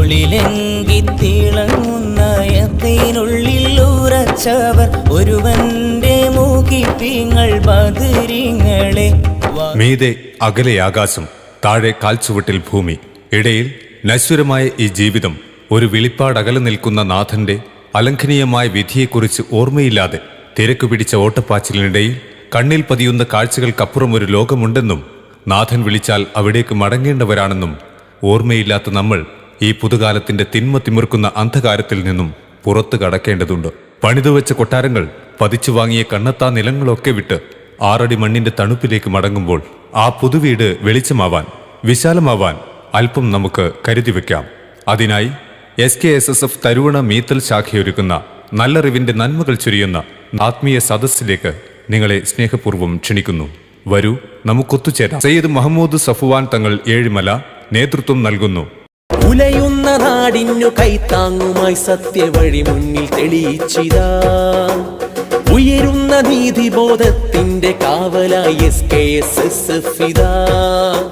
ഒളിലെങ്കിത്തിളങ്ങുന്നയത്തിനുള്ളിൽ ഉറച്ചവർ ഒരുവന്റെ മൂക്കിപ്പിങ്ങൾ ബദരിങ്ങളെ. മീതെ അകലെ ആകാശം, താഴെ കാൽച്ചുവട്ടിൽ ഭൂമി, ഇടയിൽ നശ്വരമായ ഈ ജീവിതം. ഒരു വിളിപ്പാടകലെ നിൽക്കുന്ന നാഥന്റെ അലംഘനീയമായ വിധിയെക്കുറിച്ച് ഓർമ്മയില്ലാതെ തിരക്കു പിടിച്ച ഓട്ടപ്പാച്ചിലിനിടയിൽ കണ്ണിൽ പതിയുന്ന കാഴ്ചകൾക്കപ്പുറം ഒരു ലോകമുണ്ടെന്നും നാഥൻ വിളിച്ചാൽ അവിടേക്ക് മടങ്ങേണ്ടവരാണെന്നും ഓർമ്മയില്ലാത്ത നമ്മൾ ഈ പുതുകാലത്തിന്റെ തിന്മ തിമിർക്കുന്ന അന്ധകാരത്തിൽ നിന്നും പുറത്തു കടക്കേണ്ടതുണ്ട്. പണിതുവെച്ച കൊട്ടാരങ്ങൾ, പതിച്ചു വാങ്ങിയ കണ്ണത്താ നിലങ്ങളൊക്കെ വിട്ട് 6 അടി മണ്ണിന്റെ തണുപ്പിലേക്ക് മടങ്ങുമ്പോൾ ആ പുതുവീട് വെളിച്ചമാവാൻ, വിശാലമാവാൻ അല്പം നമുക്ക് കരുതി വെക്കാം. അതിനായി SKSSF തരുവണ മീത്തൽ ശാഖയൊരുക്കുന്ന നല്ലറിവിന്റെ നന്മകൾ ചൊരിയുന്ന ആത്മീയ സദസ്സിലേക്ക് നിങ്ങളെ സ്നേഹപൂർവ്വം ക്ഷണിക്കുന്നു. വരൂ, നമുക്കൊത്തുചേരാം. സയ്യിദ് മഹമ്മൂദ് സഫുവാൻ തങ്ങൾ ഏഴിമല നേതൃത്വം നൽകുന്നു. ഉലയുന്ന നാടിനു കൈത്താങ്ങുമായി സത്യവഴി മുന്നിൽ തെളിയിച്ചിതാ. ഉയരുന്ന നീതിബോധത്തിന്റെ കാവലായി SKSSF ഇതാ.